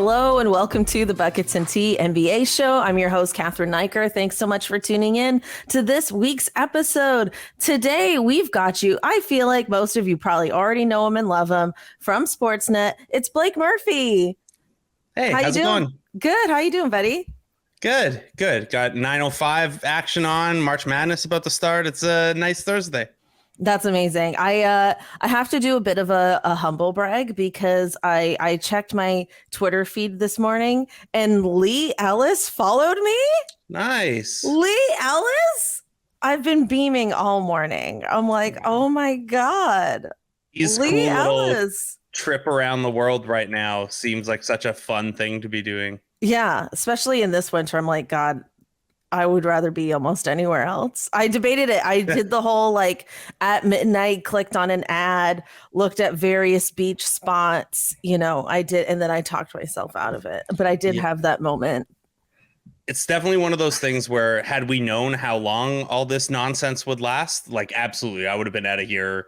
Hello and welcome to the Buckets and Tea NBA show. I'm your host, Cathryn. Thanks so much for tuning in to this week's episode. Today, we've got you. I feel like most of you probably already know him and love him from Sportsnet. It's Blake Murphy. Hey, how's it going? Good. How you doing, buddy? Good. Got 9:05 action on. March Madness about to start. It's a nice Thursday. That's amazing. I have to do a bit of a humble brag because I checked my Twitter feed this morning and Lee Ellis followed me. Nice. Lee Ellis? I've been beaming all morning. I'm like, oh my God. He's Lee cool Ellis. Trip around the world right now seems like such a fun thing to be doing. Yeah, especially in this winter. I'm like, God, I would rather be almost anywhere else. I debated it. I did the whole like at midnight, clicked on an ad, looked at various beach spots, I did. And then I talked myself out of it. But I did have that moment. It's definitely one of those things where had we known how long all this nonsense would last, like absolutely, I would have been out of here.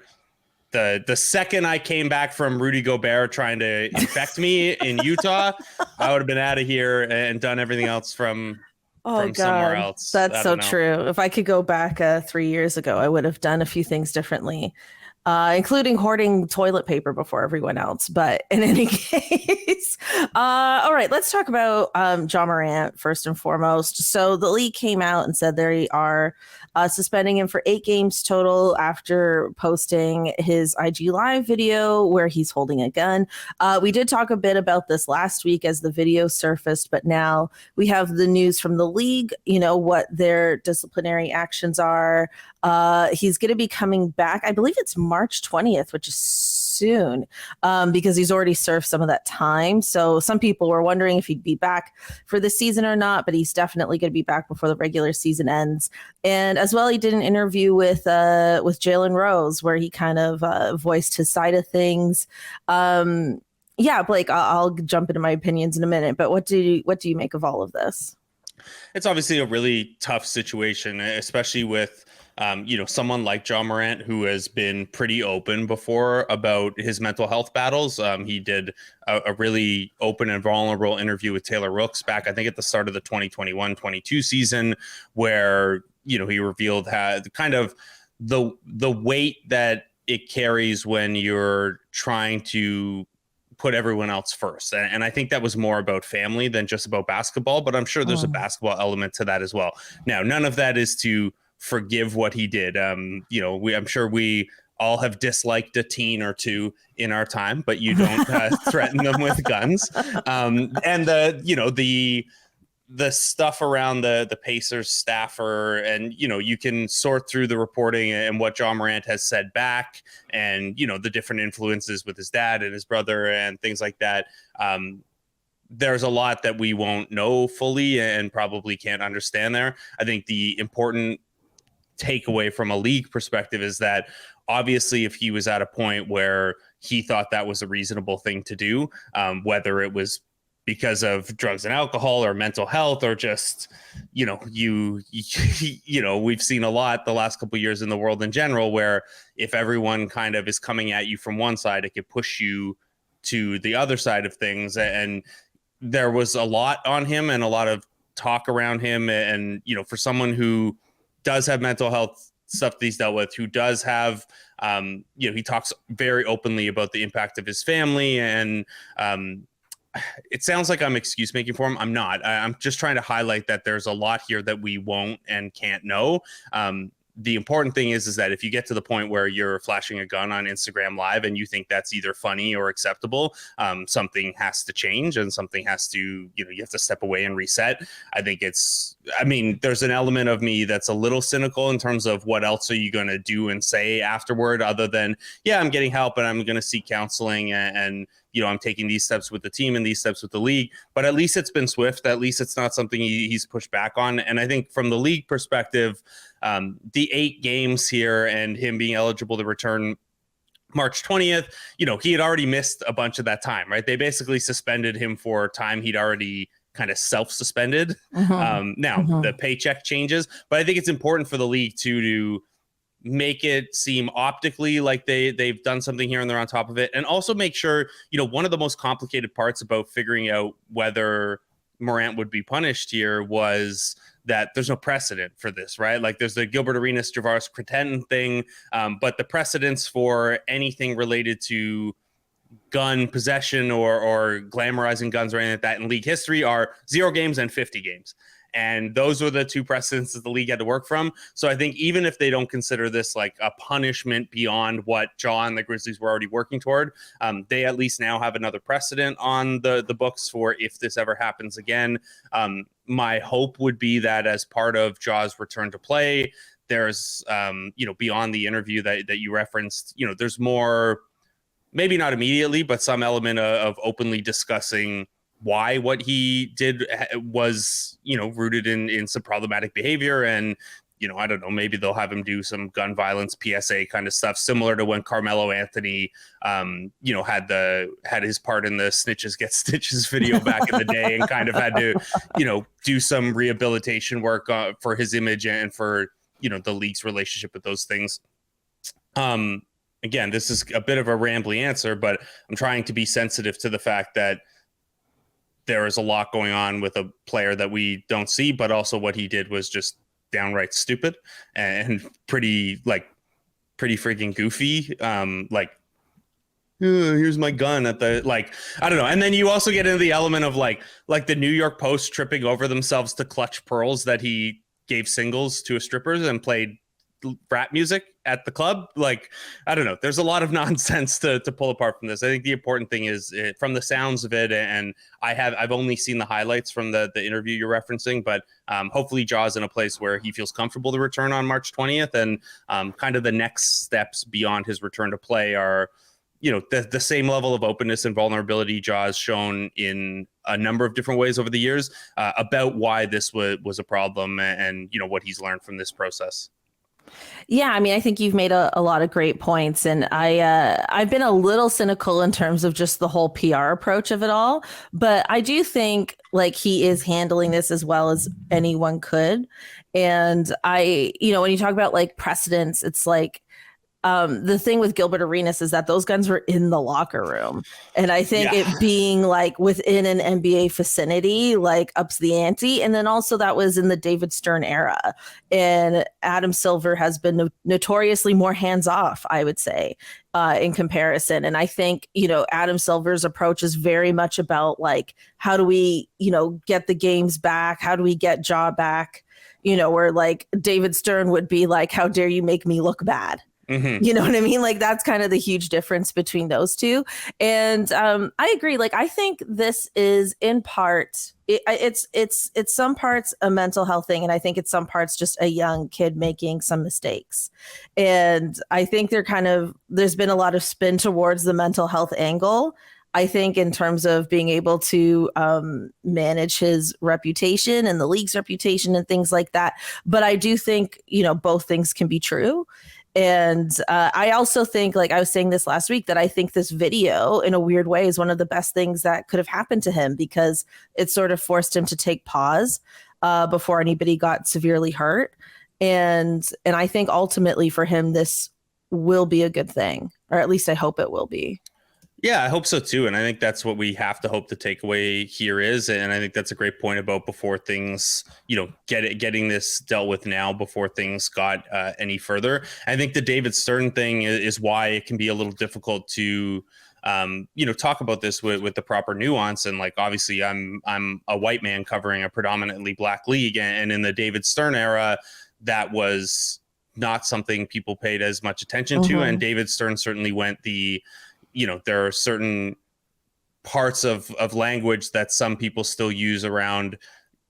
The second I came back from Rudy Gobert trying to infect me in Utah, I would have been out of here and done everything else from somewhere else. That's so true. If I could go back 3 years ago, I would have done a few things differently, including hoarding toilet paper before everyone else. But in any case, all right, let's talk about Ja Morant first and foremost. So the league came out and said they are suspending him for 8 games total after posting his IG Live video where he's holding a gun. We did talk a bit about this last week as the video surfaced, but now we have the news from the league, what their disciplinary actions are. He's going to be coming back. I believe it's March 20th, which is soon, because he's already served some of that time. So some people were wondering if he'd be back for the season or not, but he's definitely going to be back before the regular season ends. And as well, he did an interview with Jalen Rose where he kind of voiced his side of things. Yeah, Blake, I'll jump into my opinions in a minute, but what do you make of all of this? It's obviously a really tough situation, especially with someone like Ja Morant, who has been pretty open before about his mental health battles. He did a really open and vulnerable interview with Taylor Rooks back, I think, at the start of the 2021-22 season, where he revealed kind of the weight that it carries when you're trying to put everyone else first. And I think that was more about family than just about basketball, but I'm sure there's a basketball element to that as well. Now, none of that is to forgive what he did. I'm sure we all have disliked a teen or two in our time, but you don't threaten them with guns. And the stuff around the Pacers staffer, and you can sort through the reporting and what Ja Morant has said back, and the different influences with his dad and his brother and things like that. There's a lot that we won't know fully and probably can't understand there. I think the important takeaway from a league perspective is that obviously if he was at a point where he thought that was a reasonable thing to do, whether it was because of drugs and alcohol or mental health or just, we've seen a lot the last couple of years in the world in general, where if everyone kind of is coming at you from one side, it could push you to the other side of things. And there was a lot on him and a lot of talk around him. And, for someone who does have mental health stuff that he's dealt with, who does have, he talks very openly about the impact of his family, and it sounds like I'm excuse making for him. I'm not. I'm just trying to highlight that there's a lot here that we won't and can't know. The important thing is that if you get to the point where you're flashing a gun on Instagram Live and you think that's either funny or acceptable, something has to change and something has to, you have to step away and reset. There's an element of me that's a little cynical in terms of what else are you going to do and say afterward, other than, yeah, I'm getting help and I'm going to seek counseling and I'm taking these steps with the team and these steps with the league, but at least it's been swift. At least it's not something he's pushed back on. And I think from the league perspective, the 8 games here and him being eligible to return March 20th, he had already missed a bunch of that time, right? They basically suspended him for time he'd already kind of self-suspended. The paycheck changes, but I think it's important for the league to make it seem optically like they've done something here and they're on top of it, and also make sure, one of the most complicated parts about figuring out whether Morant would be punished here was that there's no precedent for this, right? Like there's the Gilbert Arenas Javaris Cretton thing, but the precedents for anything related to gun possession or glamorizing guns or anything like that in league history are 0 games and 50 games. And those were the two precedents that the league had to work from. So I think even if they don't consider this like a punishment beyond what Ja and the Grizzlies were already working toward, they at least now have another precedent on the books for if this ever happens again. My hope would be that as part of Ja's return to play, there's, beyond the interview that you referenced, there's more, maybe not immediately, but some element of openly discussing why what he did was, rooted in some problematic behavior. And, I don't know, maybe they'll have him do some gun violence PSA kind of stuff, similar to when Carmelo Anthony, had his part in the Snitches Get Stitches video back in the day and kind of had to, do some rehabilitation work for his image and for, the league's relationship with those things. Again, this is a bit of a rambly answer, but I'm trying to be sensitive to the fact that there is a lot going on with a player that we don't see, but also what he did was just downright stupid and pretty freaking goofy. Here's my gun at the, I don't know. And then you also get into the element of like the New York Post tripping over themselves to clutch pearls that he gave singles to a strippers and played rap music at the club. I don't know. There's a lot of nonsense to pull apart from this. I think the important thing is from the sounds of it, and I've only seen the highlights from the interview you're referencing, but hopefully Ja's in a place where he feels comfortable to return on March 20th. And kind of the next steps beyond his return to play are, the same level of openness and vulnerability Ja has shown in a number of different ways over the years about why this was a problem and what he's learned from this process. Yeah, I mean, I think you've made a lot of great points, and I've been a little cynical in terms of just the whole PR approach of it all, but I do think he is handling this as well as anyone could. And when you talk about precedents, it's the thing with Gilbert Arenas is that those guns were in the locker room. And I think it being within an NBA vicinity, ups the ante. And then also that was in the David Stern era. And Adam Silver has been notoriously more hands off, I would say, in comparison. And I think, Adam Silver's approach is very much about how do we, get the games back? How do we get Ja back? Where David Stern would be how dare you make me look bad? Mm-hmm. You know what I mean? That's kind of the huge difference between those two. And I agree. I think this is in part, it's some parts a mental health thing. And I think it's some parts just a young kid making some mistakes. And I think there's been a lot of spin towards the mental health angle. I think in terms of being able to manage his reputation and the league's reputation and things like that. But I do think, both things can be true. And I also think, I was saying this last week, that I think this video in a weird way is one of the best things that could have happened to him, because it sort of forced him to take pause before anybody got severely hurt. And I think ultimately for him, this will be a good thing, or at least I hope it will be. Yeah, I hope so too. And I think that's what we have to hope the takeaway here is. And I think that's a great point about before things, getting this dealt with now before things got any further. I think the David Stern thing is why it can be a little difficult to, talk about this with the proper nuance. And obviously I'm a white man covering a predominantly black league. And in the David Stern era, that was not something people paid as much attention to. And David Stern certainly went there are certain parts of language that some people still use around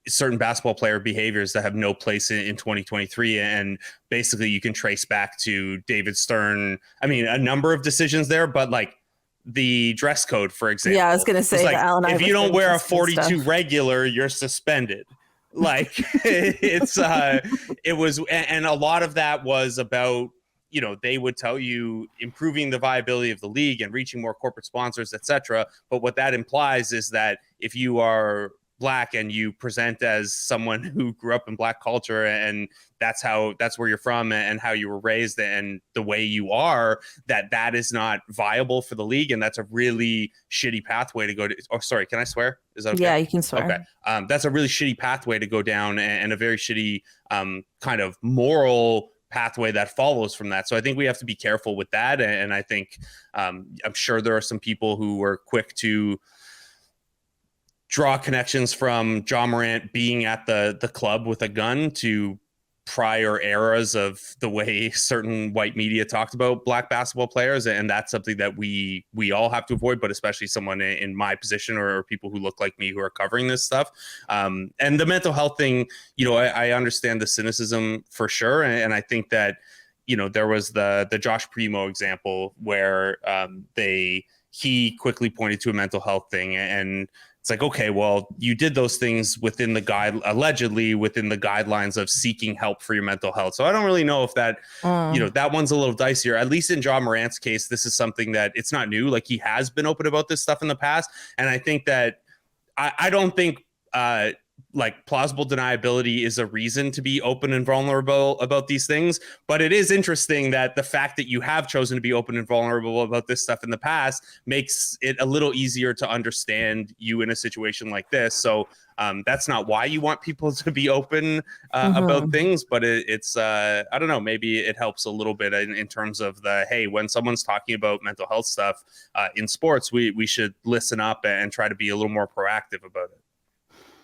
certain basketball player behaviors that have no place in 2023. And basically you can trace back to David Stern. I mean, a number of decisions there, but the dress code, for example. Yeah, I was going to say, if you don't wear a 42 regular, you're suspended. It was, and a lot of that was about, they would tell you improving the viability of the league and reaching more corporate sponsors, et cetera. But what that implies is that if you are Black and you present as someone who grew up in Black culture and that's where you're from and how you were raised and the way you are, that is not viable for the league. And that's a really shitty pathway to go to. Oh, sorry. Can I swear? Is that okay? Yeah, you can swear. Okay. That's a really shitty pathway to go down and a very shitty kind of moral pathway that follows from that. So I think we have to be careful with that. And I think I'm sure there are some people who were quick to draw connections from Ja Morant being at the club with a gun to prior eras of the way certain white media talked about Black basketball players. And that's something that we all have to avoid, but especially someone in my position or people who look like me who are covering this stuff. And the mental health thing, I understand the cynicism for sure. And I think that, there was the Josh Primo example where he quickly pointed to a mental health thing, and it's like, okay, well, you did those things allegedly within the guidelines of seeking help for your mental health. So I don't really know if that, that one's a little dicier. At least in Ja Morant's case, this is something that it's not new. Like, he has been open about this stuff in the past. And I think that I don't think like plausible deniability is a reason to be open and vulnerable about these things. But it is interesting that the fact that you have chosen to be open and vulnerable about this stuff in the past makes it a little easier to understand you in a situation like this. So that's not why you want people to be open about things, but it's I don't know, maybe it helps a little bit in terms of hey, when someone's talking about mental health stuff in sports, we should listen up and try to be a little more proactive about it.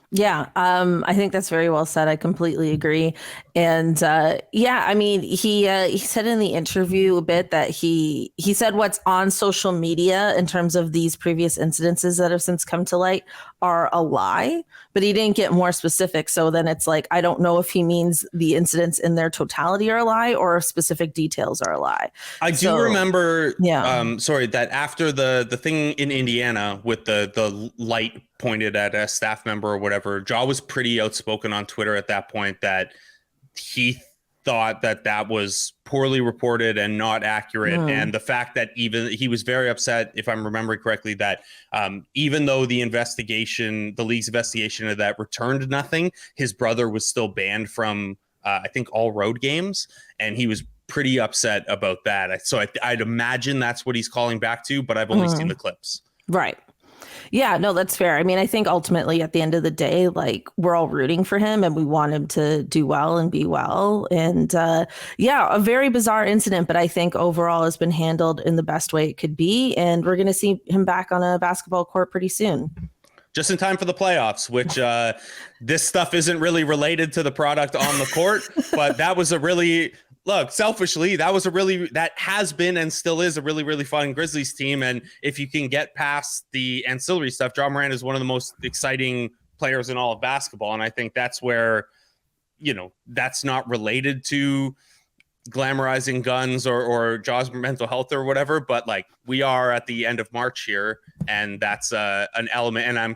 Yeah, I think that's very well said. I completely agree. And I mean, he said in the interview a bit that he said what's on social media in terms of these previous incidences that have since come to light are a lie, but he didn't get more specific. So then it's like, I don't know if he means the incidents in their totality are a lie or if specific details are a lie. I do remember, that after the thing in Indiana with the light pointed at a staff member or whatever, Ja was pretty outspoken on Twitter at that point that he thought that was poorly reported and not accurate. And the fact that even he was very upset, if I'm remembering correctly, that even though the league's investigation of that returned nothing, his brother was still banned from, I think, all road games. And he was pretty upset about that. So I'd imagine that's what he's calling back to, but I've only seen the clips. Right. Yeah, no, that's fair. I mean, I think ultimately at the end of the day, like, we're all rooting for him and we want him to do well and be well. And a very bizarre incident, but I think overall has been handled in the best way it could be. And we're going to see him back on a basketball court pretty soon. Just in time for the playoffs, which this stuff isn't really related to the product on the court, but that was selfishly, that has been and still is a really, really fun Grizzlies team. And if you can get past the ancillary stuff, Ja Morant is one of the most exciting players in all of basketball. And I think that's where, that's not related to glamorizing guns or Ja's mental health or whatever. But like, we are at the end of March here, and that's an element. And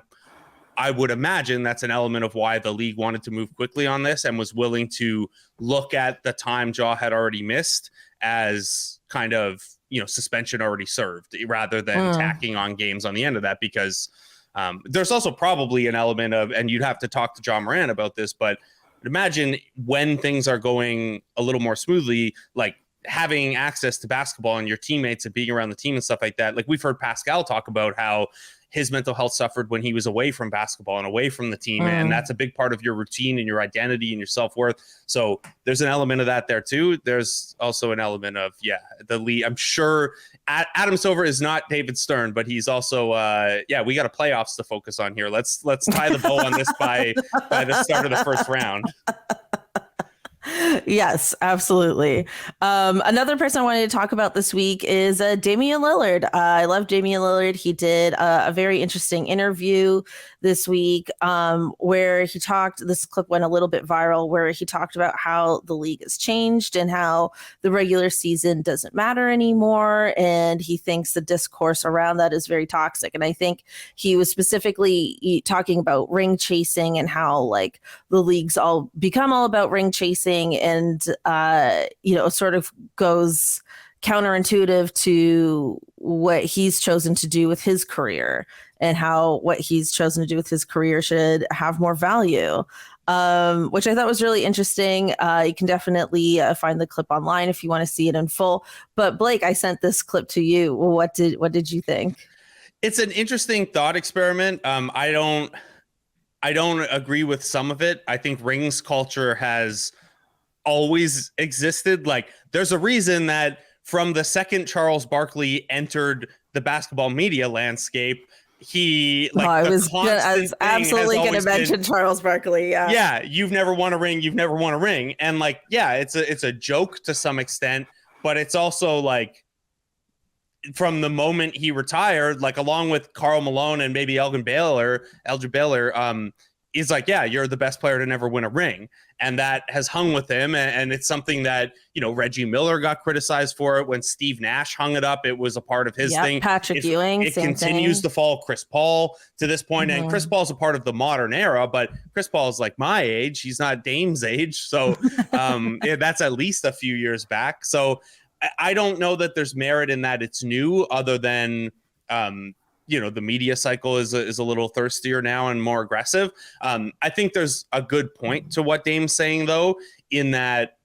I would imagine that's an element of why the league wanted to move quickly on this and was willing to look at the time Ja had already missed as kind of, suspension already served rather than tacking on games on the end of that, because there's also probably an element of, and you'd have to talk to Ja Morant about this, but imagine when things are going a little more smoothly, like having access to basketball and your teammates and being around the team and stuff like that. Like, we've heard Pascal talk about how his mental health suffered when he was away from basketball and away from the team. And that's a big part of your routine and your identity and your self-worth. So there's an element of that there too. There's also an element of, the league. I'm sure Adam Silver is not David Stern, but he's also, we got a playoffs to focus on here. Let's tie the bow on this by the start of the first round. Yes, absolutely. Another person I wanted to talk about this week is Damian Lillard. I love Damian Lillard. He did a very interesting interview this week where he talked, this clip went a little bit viral, where he talked about how the league has changed and how the regular season doesn't matter anymore. And he thinks the discourse around that is very toxic. And I think he was specifically talking about ring chasing and how like the league's all become all about ring chasing, and sort of goes counterintuitive to what he's chosen to do with his career. and how what he's chosen to do with his career should have more value. Which I thought was really interesting. You can definitely find the clip online if you want to see it in full. But Blake, I sent this clip to you. What did you think? It's an interesting thought experiment. I don't agree with some of it. I think rings culture has always existed. Like, there's a reason that from the second Charles Barkley entered the basketball media landscape, I was absolutely going to mention Charles Barkley. Yeah, you've never won a ring. You've never won a ring. And like, yeah, it's a joke to some extent, but it's also like, from the moment he retired, like along with Karl Malone and maybe Elgin Baylor, is like, yeah, you're the best player to never win a ring. And that has hung with him. And it's something that, Reggie Miller got criticized for it. When Steve Nash hung it up, it was a part of his thing. Patrick Ewing, it continues to fall Chris Paul to this point. And Chris Paul's a part of the modern era, but Chris Paul's like my age. He's not Dame's age. So that's at least a few years back. So I don't know that there's merit in that it's new, other than the media cycle is a little thirstier now and more aggressive. I think there's a good point to what Dame's saying, though, in that,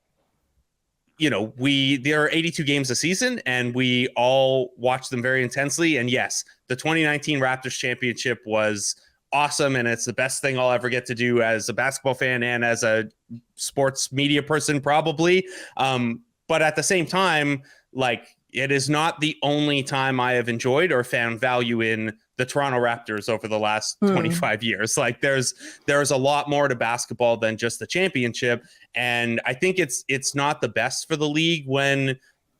there are 82 games a season and we all watch them very intensely. And yes, the 2019 Raptors championship was awesome. And it's the best thing I'll ever get to do as a basketball fan and as a sports media person, probably. But at the same time, like, it is not the only time I have enjoyed or found value in the Toronto Raptors over the last 25 years. Like, there's a lot more to basketball than just the championship. And I think it's not the best for the league when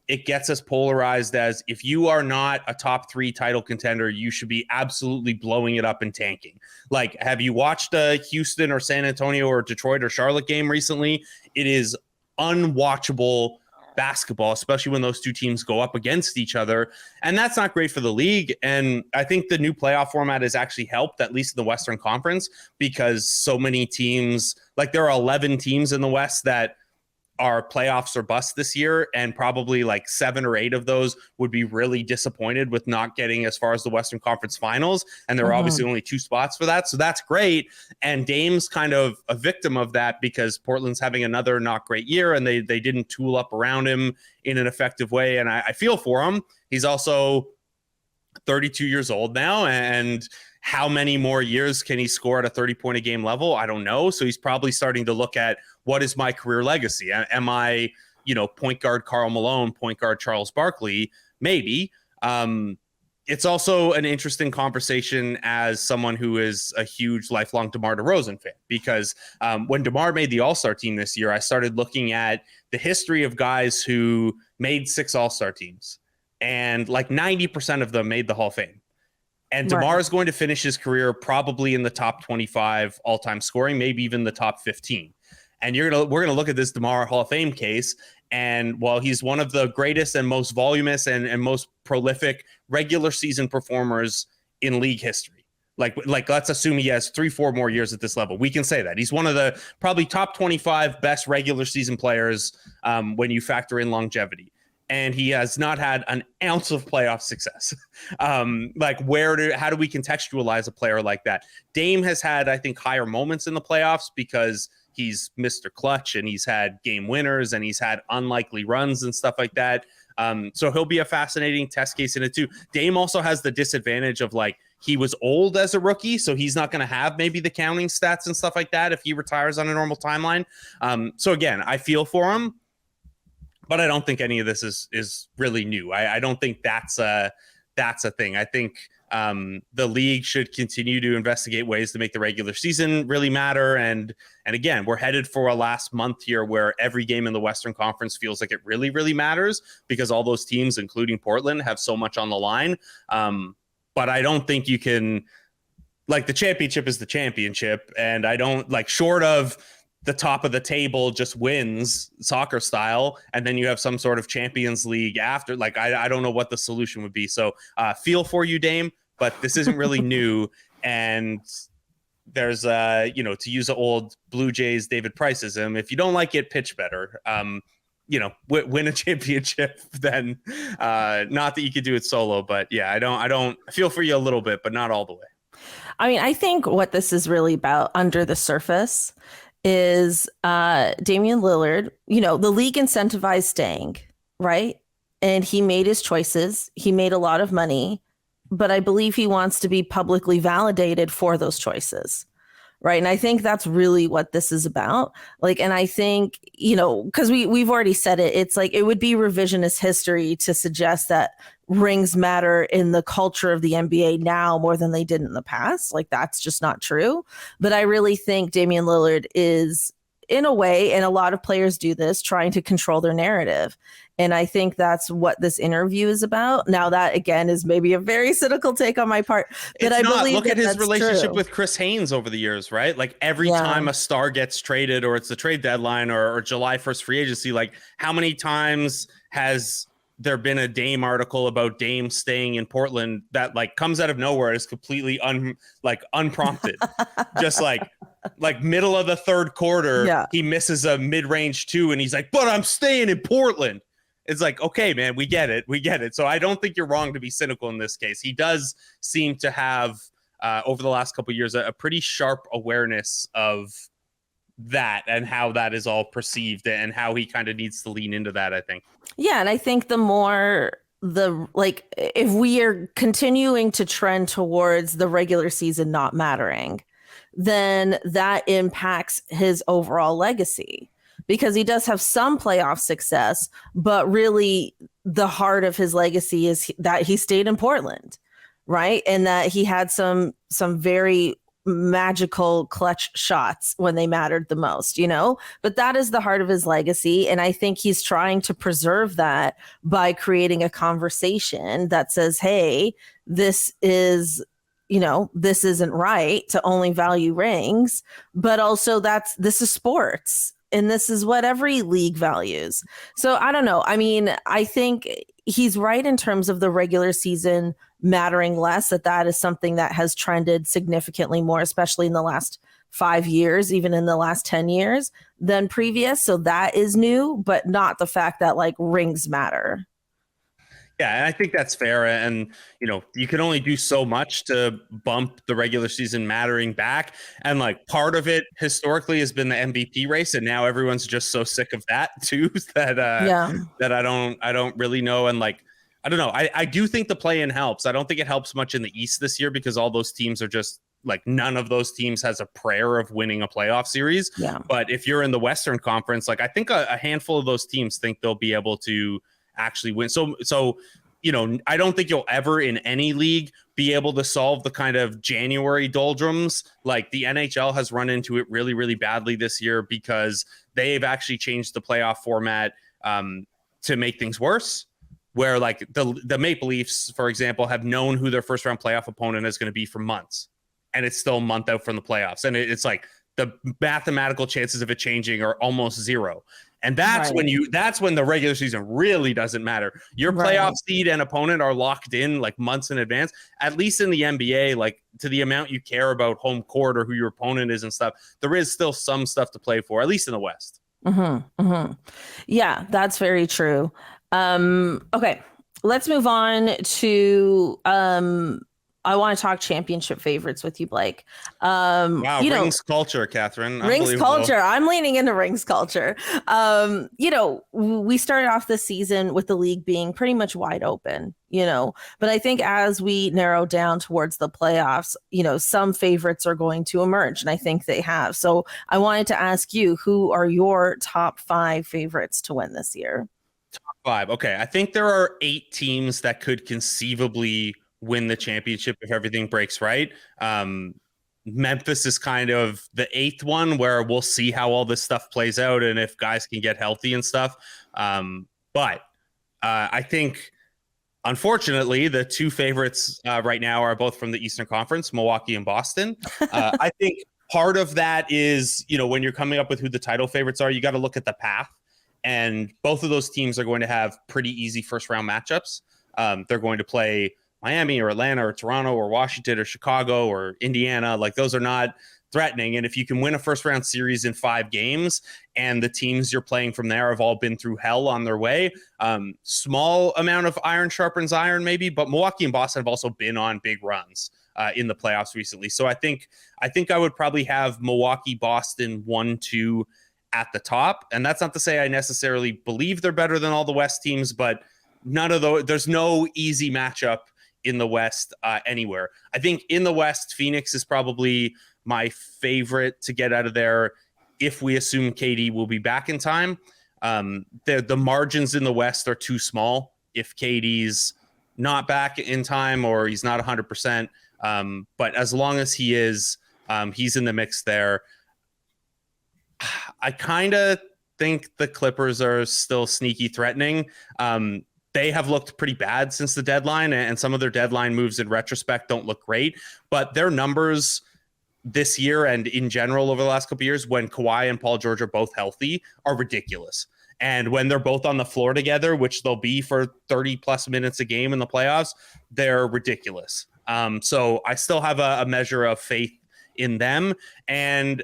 it gets as polarized as, if you are not a top 3 title contender, you should be absolutely blowing it up and tanking. Like, have you watched a Houston or San Antonio or Detroit or Charlotte game recently? It is unwatchable basketball, especially when those two teams go up against each other. And that's not great for the league. And I think the new playoff format has actually helped, at least in the Western Conference, because so many teams, like, there are 11 teams in the West that are playoffs or bust this year, and probably like 7 or 8 of those would be really disappointed with not getting as far as the Western Conference Finals. And there are obviously only 2 spots for that. So that's great. And Dame's kind of a victim of that, because Portland's having another not great year and they didn't tool up around him in an effective way. And I feel for him. He's also 32 years old now, and how many more years can he score at a 30-point a game level? I don't know. So he's probably starting to look at, what is my career legacy? Am I, point guard Karl Malone, point guard Charles Barkley? Maybe. It's also an interesting conversation as someone who is a huge lifelong DeMar DeRozan fan, because when DeMar made the All-Star team this year, I started looking at the history of guys who made 6 All-Star teams, and like 90% of them made the Hall of Fame. And DeMar is going to finish his career probably in the top 25 all-time scoring, maybe even the top 15. And we're gonna look at this DeMar Hall of Fame case, and while he's one of the greatest and most voluminous and most prolific regular season performers in league history, like let's assume he has 3-4 more years at this level, we can say that he's one of the probably top 25 best regular season players when you factor in longevity. And he has not had an ounce of playoff success. How do we contextualize a player like that? Dame has had, I think, higher moments in the playoffs because he's Mr. Clutch and he's had game winners and he's had unlikely runs and stuff like that. So he'll be a fascinating test case in it too. Dame also has the disadvantage of, like, he was old as a rookie, so he's not going to have maybe the counting stats and stuff like that if he retires on a normal timeline. So again, I feel for him, but I don't think any of this is really new. I don't think that's a thing. I think the league should continue to investigate ways to make the regular season really matter. And again, we're headed for a last month here where every game in the Western Conference feels like it really, really matters, because all those teams, including Portland, have so much on the line. But I don't think you can, like, the championship is the championship. And I don't, like, short of the top of the table just wins soccer style, and then you have some sort of Champions League after, like, I don't know what the solution would be. So feel for you, Dame, but this isn't really new. And there's to use an old Blue Jays David Priceism, if you don't like it, pitch better. win a championship, then not that you could do it solo. But yeah, I feel for you a little bit, but not all the way. I mean, I think what this is really about under the surface is Damian Lillard, the league incentivized staying, right? And he made his choices. He made a lot of money, but I believe he wants to be publicly validated for those choices. Right. And I think that's really what this is about. Like, and I think, because we've already said it, it's like it would be revisionist history to suggest that rings matter in the culture of the NBA now more than they did in the past. Like, that's just not true. But I really think Damian Lillard is, in a way, and a lot of players do this, trying to control their narrative. And I think that's what this interview is about. Now, that, again, is maybe a very cynical take on my part, but I believe look at his relationship true. with Chris Haynes over the years, right? Like every time a star gets traded, or it's the trade deadline, or July 1st free agency, like how many times has there been a Dame article about Dame staying in Portland that like comes out of nowhere, is completely unprompted, just like middle of the third quarter, he misses a mid-range two, and he's like, "But I'm staying in Portland." It's like, okay, man, we get it. So I don't think you're wrong to be cynical in this case. He does seem to have, over the last couple of years, a pretty sharp awareness of that and how that is all perceived, and how he kind of needs to lean into that, I think. Yeah, and I think the more if we are continuing to trend towards the regular season not mattering, then that impacts his overall legacy. Because he does have some playoff success, but really the heart of his legacy is that he stayed in Portland, right? And that he had some very magical clutch shots when they mattered the most, But that is the heart of his legacy. And I think he's trying to preserve that by creating a conversation that says, hey, this is... this isn't right to only value rings, but also this is sports. And this is what every league values. So I don't know. I mean, I think he's right in terms of the regular season mattering less, that is something that has trended significantly more, especially in the last 5 years, even in the last 10 years than previous. So that is new, but not the fact that like rings matter. Yeah, and I think that's fair. And, you can only do so much to bump the regular season mattering back. And like part of it historically has been the MVP race. And now everyone's just so sick of that too, that I don't really know. And like, I don't know. I do think the play-in helps. I don't think it helps much in the East this year, because all those teams are just like, none of those teams has a prayer of winning a playoff series. Yeah. But if you're in the Western Conference, like I think a handful of those teams think they'll be able to actually win. So I don't think you'll ever in any league be able to solve the kind of January doldrums. Like the NHL has run into it really, really badly this year, because they've actually changed the playoff format to make things worse. Where like the Maple Leafs, for example, have known who their first round playoff opponent is going to be for months, and it's still a month out from the playoffs. And it's like the mathematical chances of it changing are almost zero. And that's when the regular season really doesn't matter. Your playoff seed and opponent are locked in like months in advance. At least in the NBA, like to the amount you care about home court or who your opponent is and stuff, there is still some stuff to play for, at least in the West. Mm-hmm, mm-hmm. Yeah, that's very true. Okay, let's move on to I want to talk championship favorites with you, Blake. Wow, rings culture, Cathryn. Rings culture. I'm leaning into rings culture. We started off this season with the league being pretty much wide open, but I think as we narrow down towards the playoffs, some favorites are going to emerge, and I think they have. So I wanted to ask you, who are your top 5 favorites to win this year? Top 5. Okay. I think there are 8 teams that could conceivably win the championship if everything breaks right. Memphis is kind of the 8th one, where we'll see how all this stuff plays out and if guys can get healthy and stuff. But I think, unfortunately, the 2 favorites right now are both from the Eastern Conference, Milwaukee and Boston. I think part of that is, when you're coming up with who the title favorites are, you got to look at the path. And both of those teams are going to have pretty easy first round matchups. They're going to play Miami or Atlanta or Toronto or Washington or Chicago or Indiana. Like those are not threatening. And if you can win a first round series in 5 games and the teams you're playing from there have all been through hell on their way, small amount of iron sharpens iron maybe, but Milwaukee and Boston have also been on big runs in the playoffs recently. So I think I would probably have Milwaukee, Boston 1-2 at the top. And that's not to say I necessarily believe they're better than all the West teams, but none of those, there's no easy matchup in the West anywhere. I think in the West, Phoenix is probably my favorite to get out of there if we assume KD will be back in time. The margins in the West are too small if KD's not back in time or he's not 100%. But as long as he is, he's in the mix there. I kind of think the Clippers are still sneaky threatening. They have looked pretty bad since the deadline, and some of their deadline moves in retrospect don't look great, but their numbers this year and in general over the last couple of years, when Kawhi and Paul George are both healthy, are ridiculous. And when they're both on the floor together, which they'll be for 30 plus minutes a game in the playoffs, they're ridiculous. So I still have a measure of faith in them. And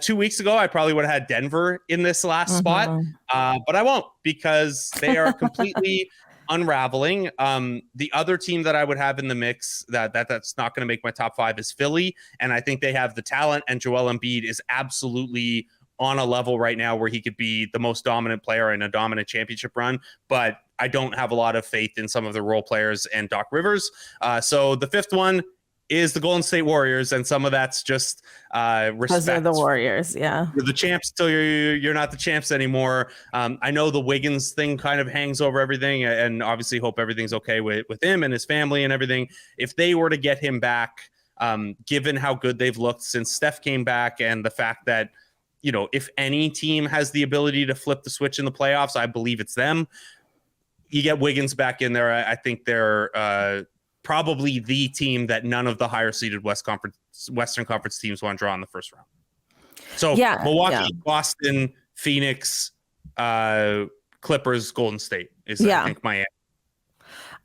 2 weeks ago, I probably would have had Denver in this last spot, but I won't, because they are completely unraveling. The other team that I would have in the mix that's not going to make my top 5 is Philly. And I think they have the talent, and Joel Embiid is absolutely on a level right now where he could be the most dominant player in a dominant championship run. But I don't have a lot of faith in some of the role players and Doc Rivers. So the 5th one is the Golden State Warriors, and some of that's just respect. Because they're the Warriors, yeah. You're the champs till you're not the champs anymore. I know the Wiggins thing kind of hangs over everything, and obviously hope everything's okay with him and his family and everything. If they were to get him back, given how good they've looked since Steph came back, and the fact that, you know, if any team has the ability to flip the switch in the playoffs, I believe it's them. You get Wiggins back in there, I think they're probably the team that none of the higher seeded Western Conference teams want to draw in the first round. So Milwaukee, Boston, Phoenix, Clippers, Golden State is I think my answer.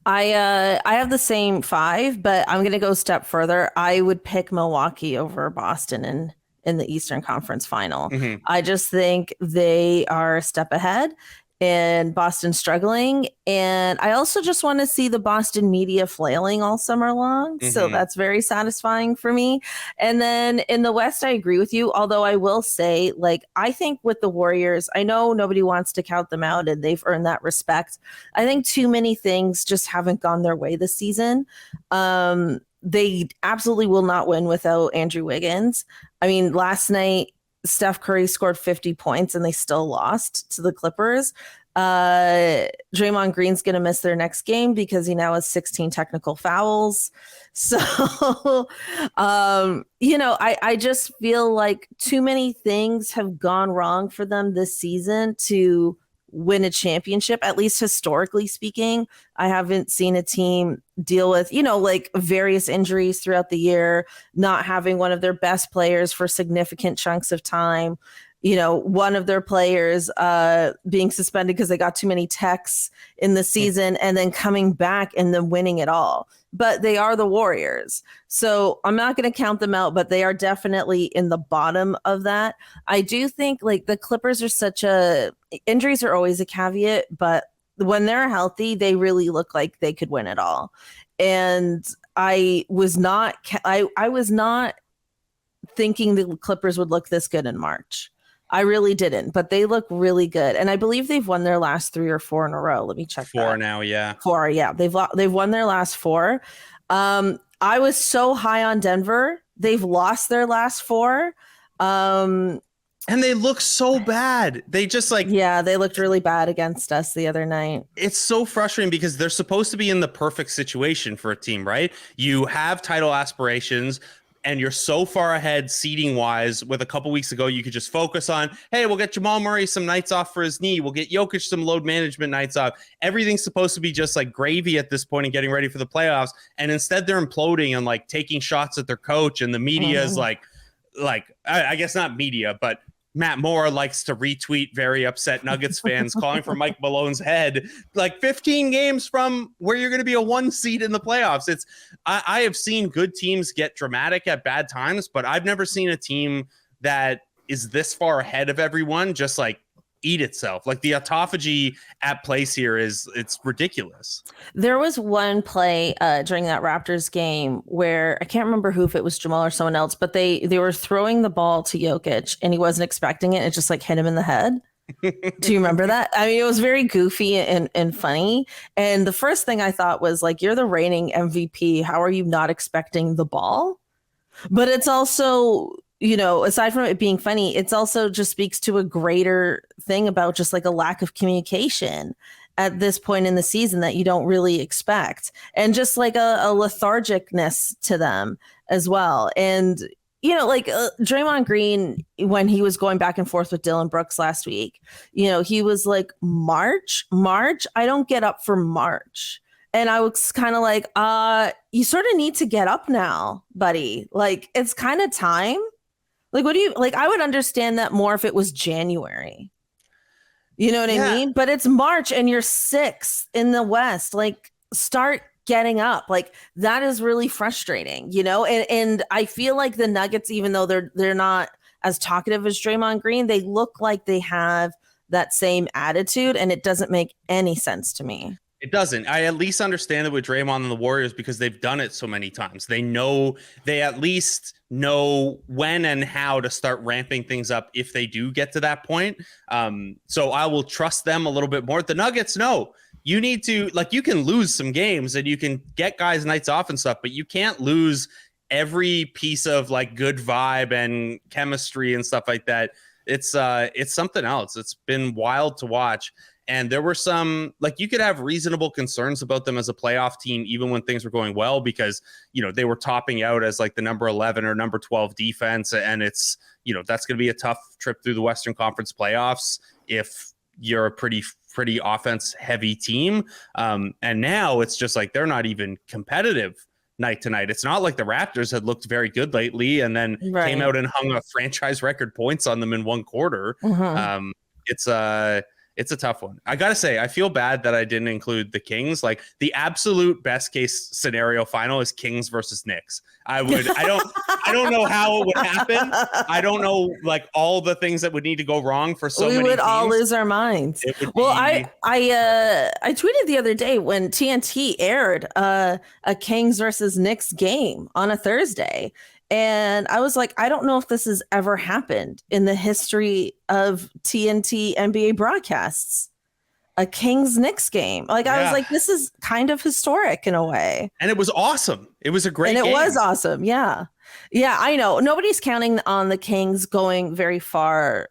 I have the same 5, but I'm going to go a step further. I would pick Milwaukee over Boston in the Eastern Conference final. I just think they are a step ahead, and Boston struggling. And I also just want to see the Boston media flailing all summer long. So that's very satisfying for me. And then in the West, I agree with you. Although I will say, like, I think with the Warriors, I know nobody wants to count them out and they've earned that respect. I think too many things just haven't gone their way this season. They absolutely will not win without Andrew Wiggins. I mean, last night, Steph Curry scored 50 points and they still lost to the Clippers. Draymond Green's going to miss their next game because he now has 16 technical fouls. So, I just feel like too many things have gone wrong for them this season to win a championship, at least historically speaking. I haven't seen a team deal with, like various injuries throughout the year, not having one of their best players for significant chunks of time, one of their players being suspended because they got too many techs in the season and then coming back and then winning it all. But they are the Warriors. So I'm not going to count them out, but they are definitely in the bottom of that. I do think like the Clippers are injuries are always a caveat, but when they're healthy, they really look like they could win it all. And I was not thinking the Clippers would look this good in March. I really didn't, but they look really good. And I believe they've won their last 3 or 4 in a row. Let me check. 4 now, yeah. 4, yeah. They've won their last 4. I was so high on Denver. They've lost their last 4. And they look so bad. They just they looked really bad against us the other night. It's so frustrating because they're supposed to be in the perfect situation for a team, right? You have title aspirations, and you're so far ahead seeding wise. With a couple weeks ago, you could just focus on, hey, we'll get Jamal Murray some nights off for his knee. We'll get Jokic some load management nights off. Everything's supposed to be just like gravy at this point and getting ready for the playoffs. And instead they're imploding and like taking shots at their coach, and the media is like, I guess not media, but Matt Moore likes to retweet very upset Nuggets fans calling for Mike Malone's head, like 15 games from where you're going to be a 1 seed in the playoffs. I have seen good teams get dramatic at bad times, but I've never seen a team that is this far ahead of everyone just like eat itself. Like the autophagy at place here it's ridiculous. There was one play during that Raptors game where I can't remember who, if it was Jamal or someone else, but they were throwing the ball to Jokic and he wasn't expecting it. It just like hit him in the head. Do you remember that? I mean, it was very goofy and funny. And the first thing I thought was like, you're the reigning MVP. How are you not expecting the ball? But it's also, aside from it being funny, it's also just speaks to a greater thing about just like a lack of communication at this point in the season that you don't really expect. And just like a lethargicness to them as well. And, Draymond Green, when he was going back and forth with Dylan Brooks last week, he was like, March, I don't get up for March. And I was kind of like, you sort of need to get up now, buddy. Like, it's kind of time. Like, what do you like? I would understand that more if it was January. You know what I mean? But it's March and you're 6th in the West. Like, start getting up. Like, that is really frustrating, And I feel like the Nuggets, even though they're not as talkative as Draymond Green, they look like they have that same attitude, and it doesn't make any sense to me. It doesn't. I at least understand it with Draymond and the Warriors because they've done it so many times. They at least know when and how to start ramping things up if they do get to that point. So I will trust them a little bit more. The Nuggets, no. You need to, like, you can lose some games and you can get guys nights off and stuff, but you can't lose every piece of like good vibe and chemistry and stuff like that. It's something else. It's been wild to watch. And there were some, like, you could have reasonable concerns about them as a playoff team, even when things were going well, because, they were topping out as like the number 11 or number 12 defense. And it's, that's going to be a tough trip through the Western Conference playoffs if you're a pretty offense heavy team. And now it's just like, they're not even competitive night to night. It's not like the Raptors had looked very good lately and then came out and hung a franchise record points on them in one quarter. Mm-hmm. It's a tough one. I got to say, I feel bad that I didn't include the Kings. Like, the absolute best case scenario final is Kings versus Knicks. I don't know how it would happen. I don't know, like, all the things that would need to go wrong for so many We would teams. all lose our minds. Well, I tweeted the other day when TNT aired a Kings versus Knicks game on a Thursday. And I was like, I don't know if this has ever happened in the history of TNT NBA broadcasts. A Kings-Knicks game. Like, I was like, this is kind of historic in a way. And it was awesome. It was a great game. And it was awesome. Yeah. Yeah, I know. Nobody's counting on the Kings going very far.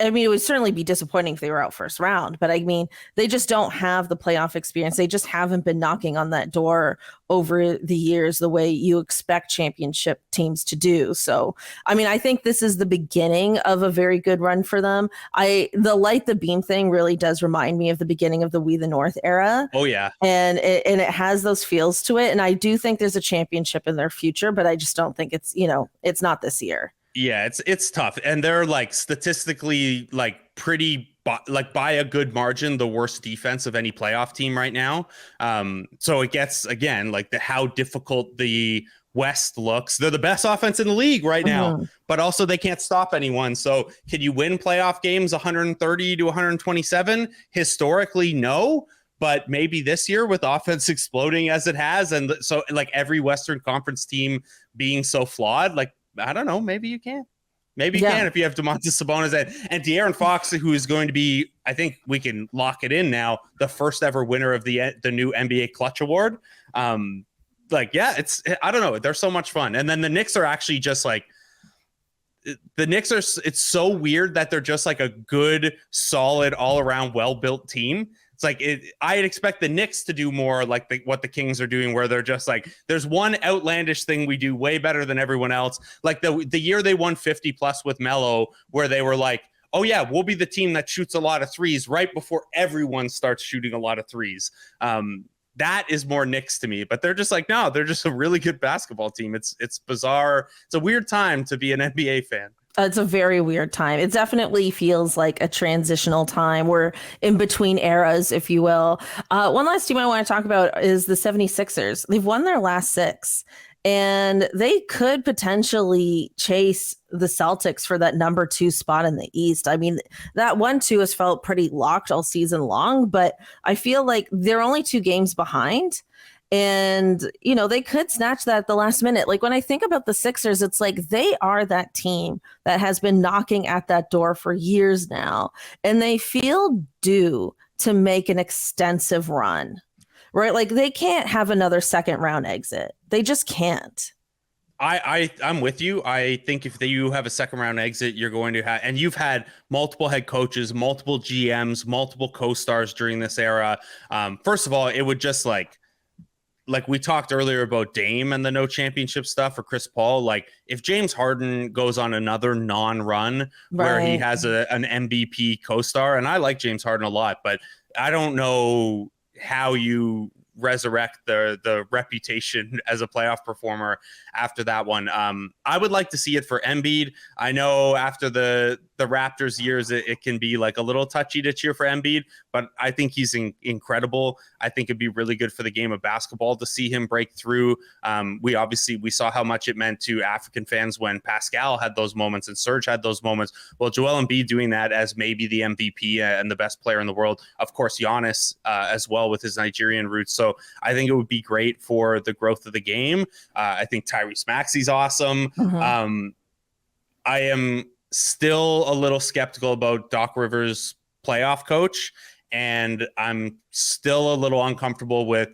I mean, it would certainly be disappointing if they were out first round, but I mean, they just don't have the playoff experience. They just haven't been knocking on that door over the years the way you expect championship teams to do. So, I mean, I think this is the beginning of a very good run for them. The light the beam thing really does remind me of the beginning of the We the North era. Oh yeah. And it has those feels to it. And I do think there's a championship in their future, but I just don't think it's it's not this year. Yeah, it's tough. And they're like statistically like pretty by a good margin the worst defense of any playoff team right now. So it gets, again, like how difficult the West looks. They're the best offense in the league right now, but also they can't stop anyone. So can you win playoff games 130 to 127? Historically, no. But maybe this year with offense exploding as it has, and so like every Western Conference team being so flawed, like, I don't know. Maybe you can. Maybe you can if you have Domantas Sabonis and De'Aaron Fox, who is going to be, I think we can lock it in now, the first ever winner of the new NBA Clutch Award. I don't know. They're so much fun. And then the Knicks are actually just like, it's so weird that they're just like a good, solid, all around, well-built team. It's like I'd expect the Knicks to do more like what the Kings are doing, where they're just like, there's one outlandish thing we do way better than everyone else. Like the year they won 50 plus with Melo, where they were like, oh yeah, we'll be the team that shoots a lot of threes right before everyone starts shooting a lot of threes. That is more Knicks to me, but they're just like, no, they're just a really good basketball team. It's bizarre. It's a weird time to be an NBA fan. It's a very weird time. It definitely feels like a transitional time. We're in between eras, if you will. One last team I want to talk about is the 76ers. They've won their last six, and they could potentially chase the Celtics for that number two spot in the East. I mean, that 1-2 has felt pretty locked all season long, but I feel like they're only 2 games behind. And, they could snatch that at the last minute. Like when I think about the Sixers, it's like they are that team that has been knocking at that door for years now. And they feel due to make an extensive run, right? Like they can't have another second round exit. They just can't. I'm with you. I think if you have a second round exit, you're going to have, and you've had multiple head coaches, multiple GMs, multiple co-stars during this era. First of all, it would just like we talked earlier about Dame and the no championship stuff for Chris Paul. Like if James Harden goes on another non-run where he has an MVP co-star, and I like James Harden a lot, but I don't know how you resurrect the reputation as a playoff performer after that one. I would like to see it for Embiid. I know after the Raptors years, it can be like a little touchy to cheer for Embiid, but I think he's incredible. I think it'd be really good for the game of basketball to see him break through. We saw how much it meant to African fans when Pascal had those moments and Serge had those moments. Well, Joel Embiid doing that as maybe the MVP and the best player in the world. Of course, Giannis as well with his Nigerian roots. So I think it would be great for the growth of the game. I think Tyrese Maxey's awesome. Mm-hmm. I am still a little skeptical about Doc Rivers' playoff coach, and I'm still a little uncomfortable with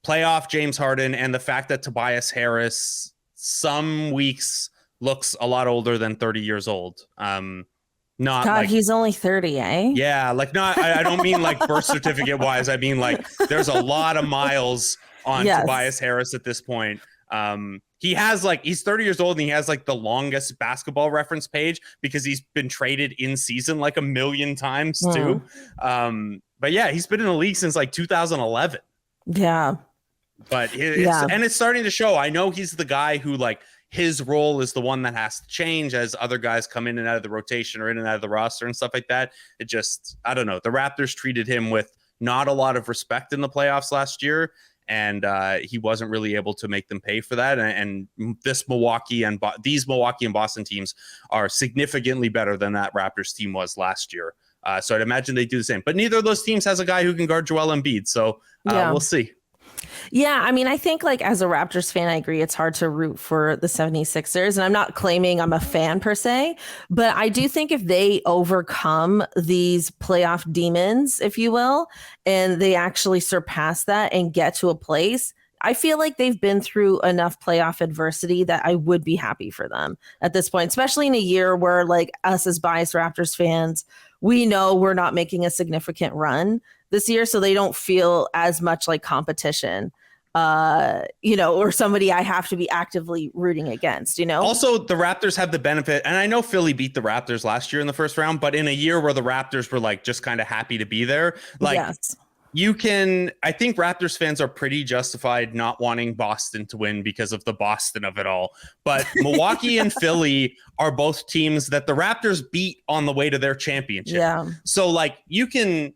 playoff James Harden and the fact that Tobias Harris some weeks looks a lot older than 30 years old. Not God, like he's only 30, eh? Yeah, like not. I don't mean like birth certificate wise. I mean like there's a lot of miles on Tobias Harris at this point. He's 30 years old and he has like the longest basketball reference page because he's been traded in season like 1 million times too. But yeah, he's been in the league since like 2011. Yeah. But it's starting to show. I know he's the guy who like his role is the one that has to change as other guys come in and out of the rotation or in and out of the roster and stuff like that. It just, I don't know. The Raptors treated him with not a lot of respect in the playoffs last year. And he wasn't really able to make them pay for that. And these Milwaukee and Boston teams are significantly better than that Raptors team was last year. So I'd imagine they do the same. But neither of those teams has a guy who can guard Joel Embiid. So we'll see. Yeah, I mean, I think like as a Raptors fan, I agree it's hard to root for the 76ers. And I'm not claiming I'm a fan per se, but I do think if they overcome these playoff demons, if you will, and they actually surpass that and get to a place, I feel like they've been through enough playoff adversity that I would be happy for them at this point, especially in a year where like us as biased Raptors fans, we know we're not making a significant run this year, so they don't feel as much like competition, or somebody I have to be actively rooting against, Also, the Raptors have the benefit, and I know Philly beat the Raptors last year in the first round, but in a year where the Raptors were like just kind of happy to be there, like yes. I think Raptors fans are pretty justified not wanting Boston to win because of the Boston of it all. But Milwaukee and Philly are both teams that the Raptors beat on the way to their championship. Yeah. So like you can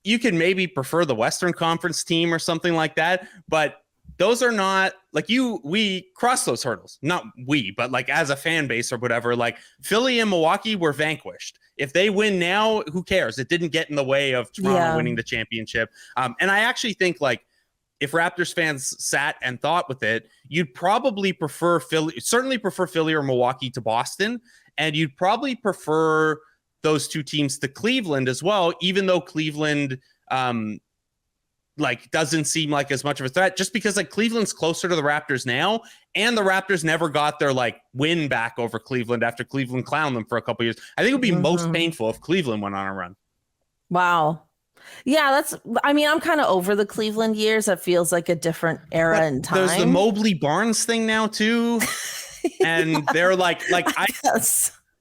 maybe prefer the Western Conference team or something like that, but those are not like we cross those hurdles. Not we, but like as a fan base or whatever, like Philly and Milwaukee were vanquished. If they win now, who cares? It didn't get in the way of Toronto winning the championship. And I actually think like if Raptors fans sat and thought with it, you'd probably prefer certainly prefer Philly or Milwaukee to Boston. And you'd probably prefer those two teams to Cleveland as well, even though Cleveland doesn't seem like as much of a threat, just because like Cleveland's closer to the Raptors now, and the Raptors never got their like win back over Cleveland after Cleveland clowned them for a couple years. I think it would be most painful if Cleveland went on a run. Wow. Yeah, I'm kind of over the Cleveland years. That feels like a different era and time. There's the Mobley Barnes thing now too. And they're like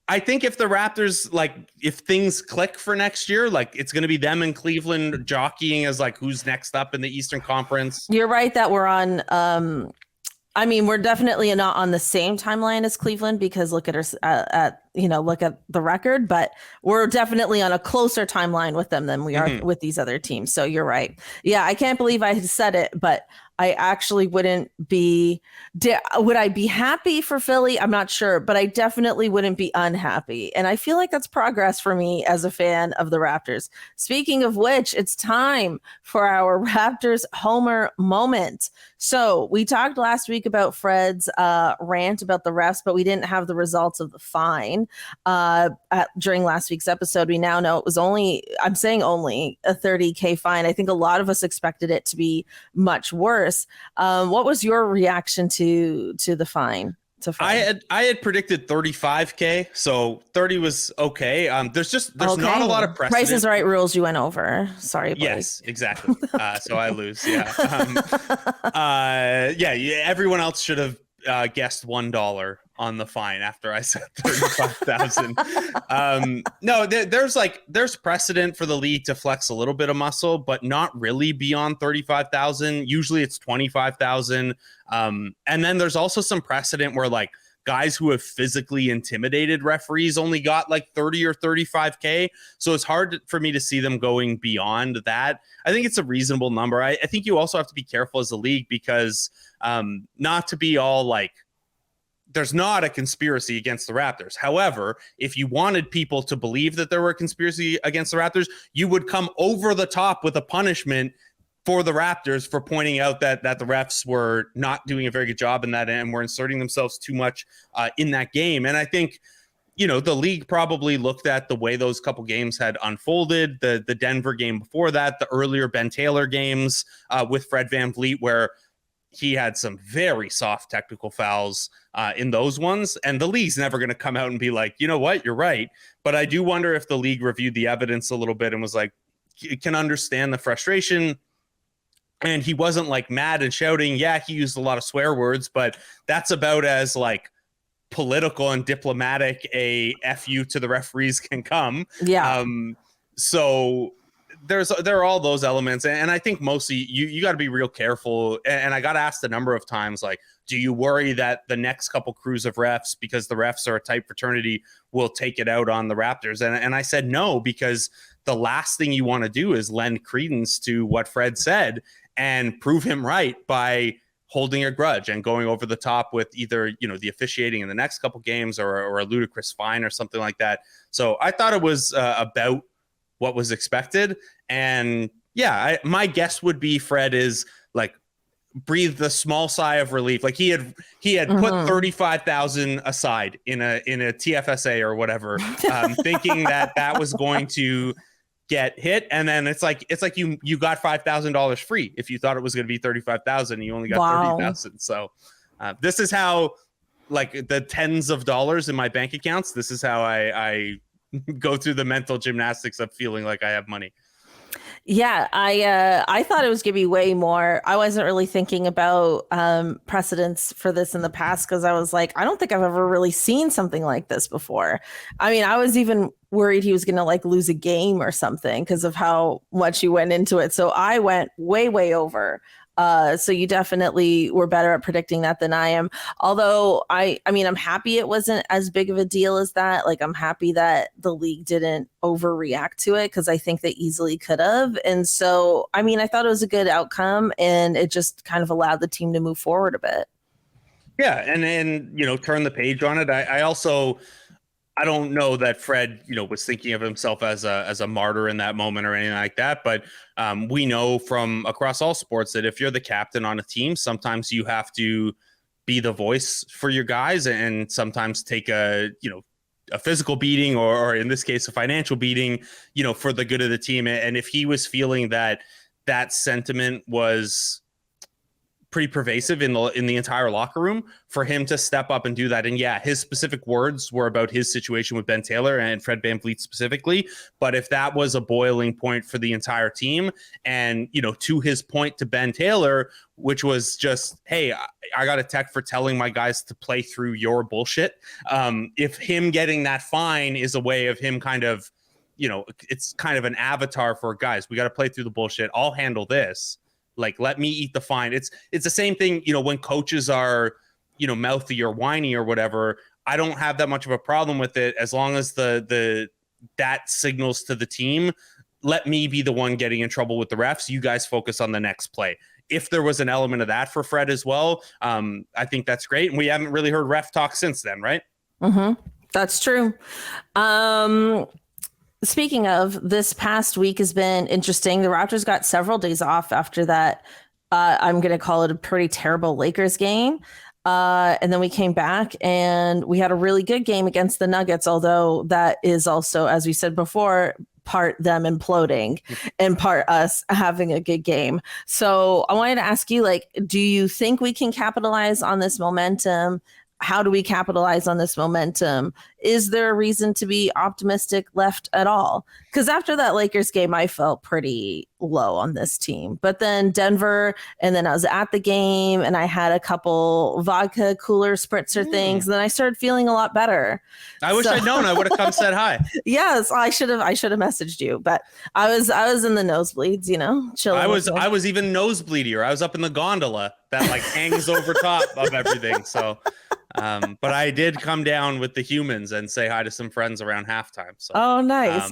I think if the Raptors, like, if things click for next year, like, it's going to be them and Cleveland jockeying as, like, who's next up in the Eastern Conference. You're right that we're on, we're definitely not on the same timeline as Cleveland because look at look at the record, but we're definitely on a closer timeline with them than we are with these other teams. So you're right. Yeah, I can't believe I said it, but I actually would I be happy for Philly? I'm not sure, but I definitely wouldn't be unhappy. And I feel like that's progress for me as a fan of the Raptors. Speaking of which, it's time for our Raptors Homer moment. So we talked last week about Fred's rant about the refs, but we didn't have the results of the fine during last week's episode. We now know it was only a $30K fine. I think a lot of us expected it to be much worse. What was your reaction to the fine? I had predicted 35K, so 30 was okay. There's not a lot of precedent. Price is Right rules you went over. Sorry, buddy. Yes, exactly. So I lose. Yeah. Everyone else should have guessed $1 on the fine after I said 35,000. No, there's precedent for the league to flex a little bit of muscle, but not really beyond 35,000. Usually it's 25,000. And then there's also some precedent where like guys who have physically intimidated referees only got like 30 or 35K. So it's hard for me to see them going beyond that. I think it's a reasonable number. I think you also have to be careful as a league because not to be all like, there's not a conspiracy against the Raptors. However, if you wanted people to believe that there were a conspiracy against the Raptors, you would come over the top with a punishment for the Raptors for pointing out that the refs were not doing a very good job in that and were inserting themselves too much in that game. And I think, the league probably looked at the way those couple games had unfolded, the Denver game before that, the earlier Ben Taylor games with Fred VanVleet, where he had some very soft technical fouls in those ones. And the league's never going to come out and be like, you know what, you're right. But I do wonder if the league reviewed the evidence a little bit and was like, you can understand the frustration. And he wasn't like mad and shouting. Yeah, he used a lot of swear words, but that's about as like political and diplomatic a FU to the referees can come. Yeah. So there are all those elements. And I think mostly you got to be real careful. And I got asked a number of times, like, do you worry that the next couple crews of refs, because the refs are a tight fraternity, will take it out on the Raptors? And I said no, because the last thing you want to do is lend credence to what Fred said and prove him right by holding a grudge and going over the top with either, the officiating in the next couple games or a ludicrous fine or something like that. So I thought it was about what was expected. And yeah, my guess would be Fred is like breathed a small sigh of relief. Like he had put 35,000 aside in a TFSA or whatever, thinking that was going to get hit. And then it's like you got $5,000 free if you thought it was going to be 35,000 and you only got 30,000. So this is how, like, the tens of dollars in my bank accounts, this is how I go through the mental gymnastics of feeling like I have money. Yeah, I thought it was gonna be way more. I wasn't really thinking about precedents for this in the past because I was like, I don't think I've ever really seen something like this before. I mean, I was even worried he was gonna like lose a game or something because of how much he went into it. So I went way over. So you definitely were better at predicting that than I am. Although I mean, I'm happy it wasn't as big of a deal as that. Like, I'm happy that the league didn't overreact to it because I think they easily could have. And so, I mean, I thought it was a good outcome and it just kind of allowed the team to move forward a bit. Yeah. And turn the page on it. I don't know that Fred, was thinking of himself as a martyr in that moment or anything like that. But we know from across all sports that if you're the captain on a team, sometimes you have to be the voice for your guys and sometimes take a physical beating or in this case, a financial beating, for the good of the team. And if he was feeling that sentiment was pretty pervasive in the entire locker room, for him to step up and do that. And yeah, his specific words were about his situation with Ben Taylor and Fred VanVleet specifically. But if that was a boiling point for the entire team, and to his point to Ben Taylor, which was just, hey, I got a tech for telling my guys to play through your bullshit. If him getting that fine is a way of him kind of, it's kind of an avatar for guys, we got to play through the bullshit. I'll handle this. Like, let me eat the fine. It's the same thing, when coaches are, mouthy or whiny or whatever. I don't have that much of a problem with it as long as that signals to the team, let me be the one getting in trouble with the refs. You guys focus on the next play. If there was an element of that for Fred as well, I think that's great. And we haven't really heard ref talk since then, right? Mm-hmm. That's true. Speaking of, this past week has been interesting. The Raptors got several days off after that. I'm going to call it a pretty terrible Lakers game. And then we came back and we had a really good game against the Nuggets, although that is also, as we said before, part them imploding and part us having a good game. So I wanted to ask you, like, do you think we can capitalize on this momentum? How do we capitalize on this momentum? Is there a reason to be optimistic left at all? Because after that Lakers game, I felt pretty low on this team. But then Denver, and then I was at the game and I had a couple vodka cooler spritzer things. And then I started feeling a lot better. I wish I'd known. I would have come said hi. Yes, I should have messaged you, but I was in the nosebleeds, chilling. I was even nosebleedier. I was up in the gondola that like hangs over top of everything. So but I did come down with the humans and say hi to some friends around halftime. So oh, nice.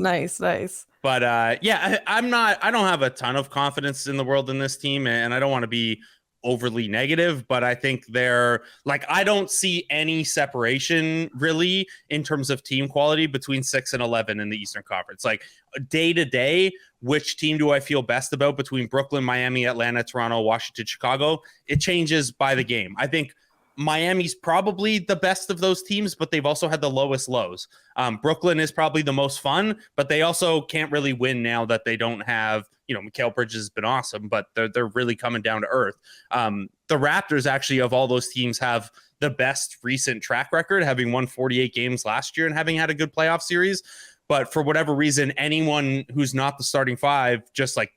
But I don't have a ton of confidence in the world in this team, and I don't want to be overly negative, but I think I don't see any separation really in terms of team quality between 6 and 11 in the Eastern Conference. Like day to day, which team do I feel best about between Brooklyn, Miami, Atlanta, Toronto, Washington, Chicago? It changes by the game. I think Miami's probably the best of those teams, but they've also had the lowest lows. Brooklyn is probably the most fun, but they also can't really win now that they don't have, Mikal Bridges has been awesome, but they're really coming down to earth. The Raptors actually, of all those teams, have the best recent track record, having won 48 games last year and having had a good playoff series. But for whatever reason, anyone who's not the starting five, just like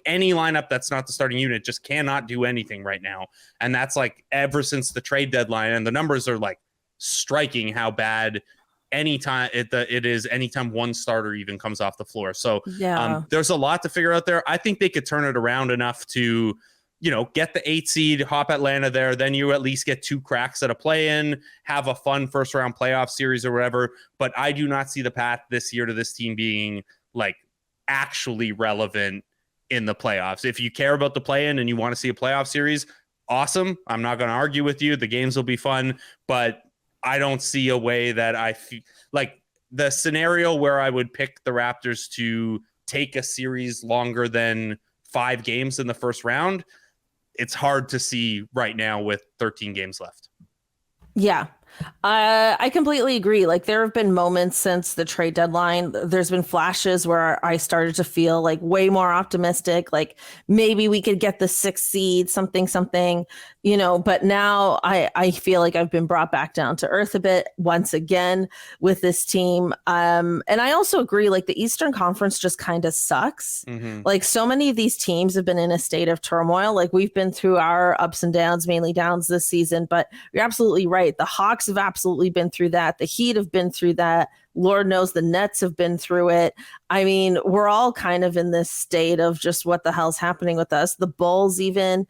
any lineup that's not the starting unit, just cannot do anything right now. And that's like ever since the trade deadline. And the numbers are like striking how bad anytime one starter even comes off the floor. So there's a lot to figure out there. I think they could turn it around enough to, get the 8 seed, hop Atlanta there. Then you at least get 2 cracks at a play-in, have a fun first round playoff series or whatever. But I do not see the path this year to this team being like actually relevant in the playoffs. If you care about the play-in and you want to see a playoff series, awesome. I'm not going to argue with you. The games will be fun, but I don't see a way that I feel like the scenario where I would pick the Raptors to take a series longer than 5 games in the first round. It's hard to see right now with 13 games left. Yeah. I completely agree. Like there have been moments since the trade deadline. There's been flashes where I started to feel like way more optimistic, like maybe we could get the 6th seed, something, but now I feel like I've been brought back down to earth a bit once again with this team. And I also agree, like the Eastern Conference just kind of sucks. Mm-hmm. Like so many of these teams have been in a state of turmoil. Like we've been through our ups and downs, mainly downs this season, but you're absolutely right. The Hawks have absolutely been through that. The Heat have been through that. Lord knows the Nets have been through it. I mean, we're all kind of in this state of just what the hell's happening with us. The Bulls even,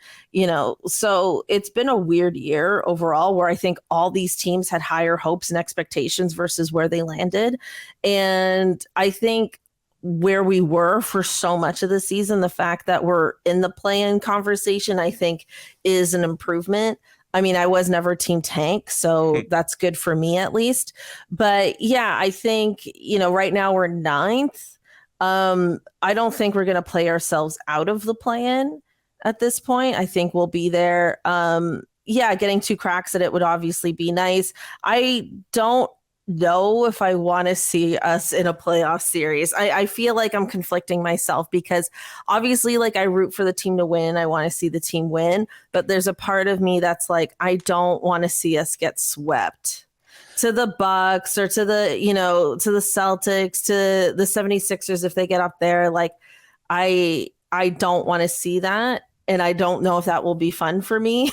so it's been a weird year overall where I think all these teams had higher hopes and expectations versus where they landed. And I think where we were for so much of the season, the fact that we're in the play-in conversation, I think is an improvement. I mean, I was never team tank, so that's good for me at least. But yeah, I think, right now we're 9th. I don't think we're going to play ourselves out of the play-in at this point. I think we'll be there. Getting 2 cracks at it would obviously be nice. I don't know if I want to see us in a playoff series. I feel like I'm conflicting myself because obviously like I root for the team to win. I want to see the team win, but there's a part of me that's like, I don't want to see us get swept to the Bucks or to the, to the Celtics, to the 76ers if they get up there. Like I don't want to see that. And I don't know if that will be fun for me.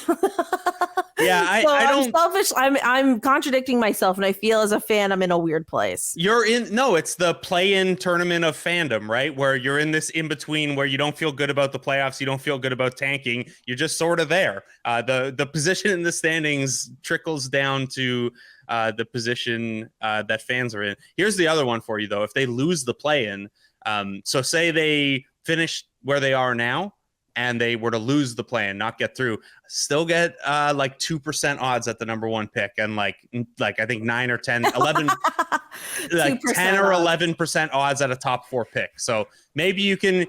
Yeah, I I'm don't. selfish. I'm contradicting myself, and I feel as a fan I'm in a weird place. It's the play-in tournament of fandom, right? Where you're in this in between where you don't feel good about the playoffs, you don't feel good about tanking. You're just sort of there. The position in the standings trickles down to the position that fans are in. Here's the other one for you, though. If they lose the play-in, so say they finish where they are now, and they were to lose the play and not get through, still get like 2% odds at the number one pick, and like I think 9 or 10, 11, like 10 or 11% odds at a top 4 pick. So maybe you can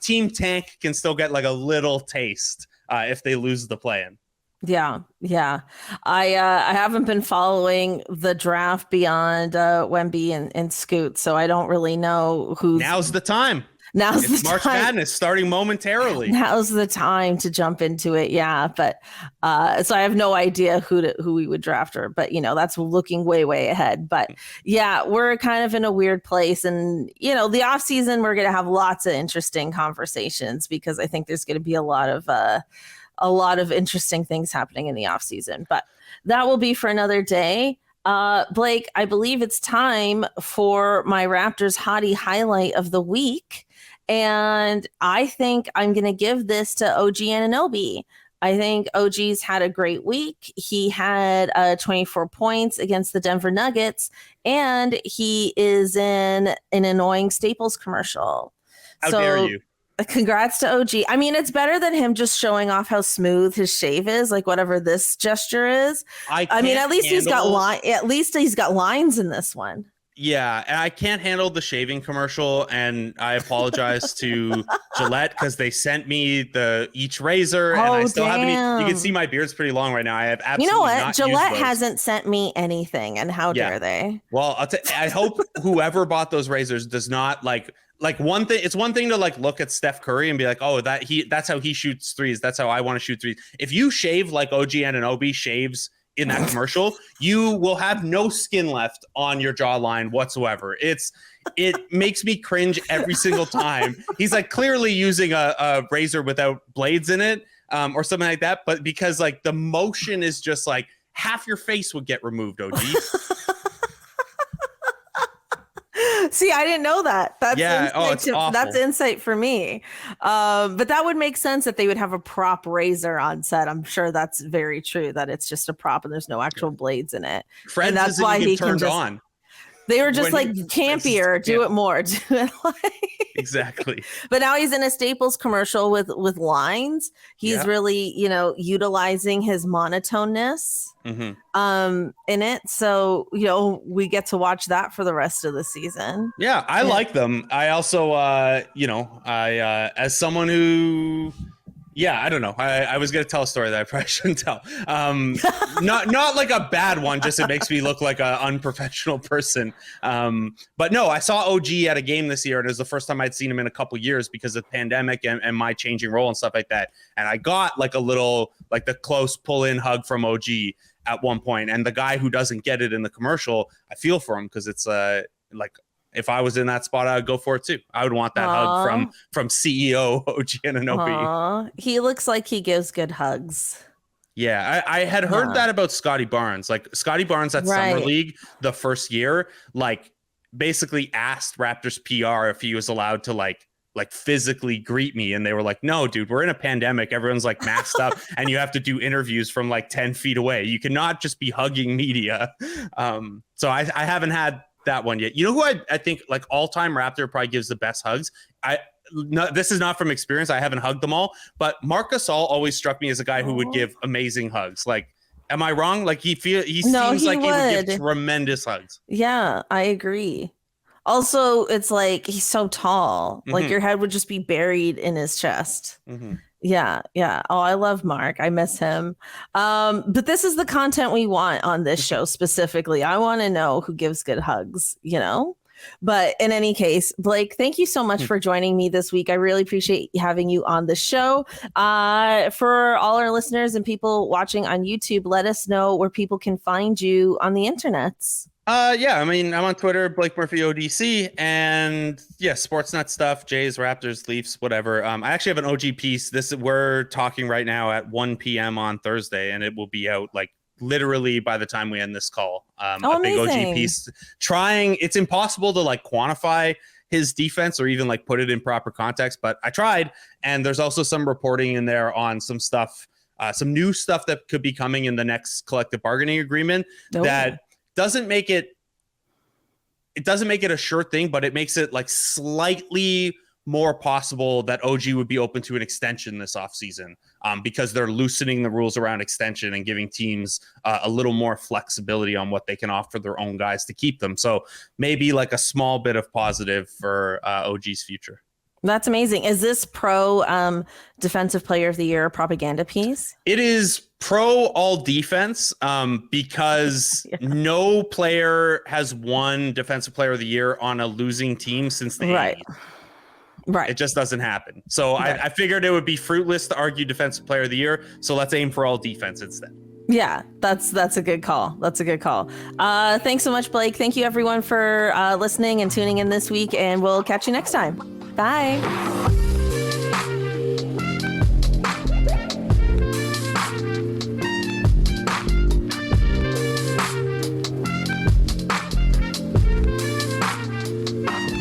team tank can still get like a little taste if they lose the play-in. Yeah. I haven't been following the draft beyond Wemby and Scoot, so I don't really know who's. Now's the time. It's March Madness starting momentarily. Now's the time to jump into it. Yeah. But so I have no idea who we would draft her, but that's looking way ahead. But yeah, we're kind of in a weird place. And, the off season, we're going to have lots of interesting conversations because I think there's going to be a lot of interesting things happening in the off season, but that will be for another day. Blake, I believe it's time for my Raptors hottie highlight of the week. And I think I'm going to give this to OG Anunoby. I think OG's had a great week. He had 24 points against the Denver Nuggets, and he is in an annoying Staples commercial. How dare you? Congrats to OG. I mean, it's better than him just showing off how smooth his shave is, like whatever this gesture is. I mean, at least he's got lines in this one. Yeah, and I can't handle the shaving commercial, and I apologize to Gillette because they sent me each razor, and I still haven't. You can see my beard's pretty long right now. I have absolutely. You know what? Gillette hasn't sent me anything, and how dare they? Well, I hope whoever bought those razors does not like one thing. It's one thing to like look at Steph Curry and be like, oh, that's how he shoots threes. That's how I want to shoot threes. If you shave like OG Anunoby shaves in that commercial, you will have no skin left on your jawline whatsoever. It makes me cringe every single time. He's like clearly using a razor without blades in it, or something like that. But because like the motion is just like half your face would get removed, OG. See, I didn't know that. That's it's awful. That's insight for me. But that would make sense that they would have a prop razor on set. I'm sure that's very true, that it's just a prop and there's no actual blades in it. Friends and that's why he turned can on. They were just like, campier, do it more. Do it Exactly. But now he's in a Staples commercial with lines. He's really, utilizing his monotoneness in it. So, we get to watch that for the rest of the season. Yeah, I like them. I also, as someone who... Yeah, I don't know. I was going to tell a story that I probably shouldn't tell. Not like a bad one, just it makes me look like an unprofessional person. But no, I saw OG at a game this year, and it was the first time I'd seen him in a couple years because of the pandemic and my changing role and stuff like that. And I got like a little, like the close pull-in hug from OG at one point. And the guy who doesn't get it in the commercial, I feel for him because it's like... If I was in that spot, I would go for it too. I would want that hug from CEO OG Anunoby. He looks like he gives good hugs. Yeah, I had heard that about Scotty Barnes. Like Scotty Barnes at Summer League the first year, like basically asked Raptors PR if he was allowed to like physically greet me, and they were like, "No, dude, we're in a pandemic. Everyone's like masked up, and you have to do interviews from like 10 feet away. You cannot just be hugging media." So I haven't had that one yet. You know who I think like all-time Raptor probably gives the best hugs? This is not from experience. I haven't hugged them all, but Marc Gasol always struck me as a guy who would give amazing hugs. Like, am I wrong? Like he seems like he would give tremendous hugs. Yeah, I agree. Also, it's like he's so tall. Like your head would just be buried in his chest. Yeah. Oh, I love Mark. I miss him. But this is the content we want on this show specifically. I want to know who gives good hugs, But in any case, Blake, thank you so much for joining me this week. I really appreciate having you on the show. For all our listeners and people watching on YouTube, let us know where people can find you on the internets. Yeah, I mean, I'm on Twitter, Blake Murphy ODC, and yeah, Sportsnet stuff, Jays, Raptors, Leafs, whatever. I actually have an OG piece. We're talking right now at 1 p.m. on Thursday, and it will be out like literally by the time we end this call. Oh, A big OG amazing. piece. It's impossible to like quantify his defense or even like put it in proper context, but I tried. And there's also some reporting in there on some stuff, some new stuff that could be coming in the next collective bargaining agreement that doesn't make it a sure thing, but it makes it like slightly more possible that OG would be open to an extension this offseason, because they're loosening the rules around extension and giving teams a little more flexibility on what they can offer their own guys to keep them. So maybe like a small bit of positive for OG's future. That's amazing. Is this pro defensive player of the year propaganda piece? It is pro all defense, because no player has won defensive player of the year on a losing team since the 80s. Right. It just doesn't happen. So I figured it would be fruitless to argue defensive player of the year. So let's aim for all defense instead. Yeah, that's a good call. That's a good call. Thanks so much, Blake. Thank you everyone for listening and tuning in this week, and we'll catch you next time. Bye.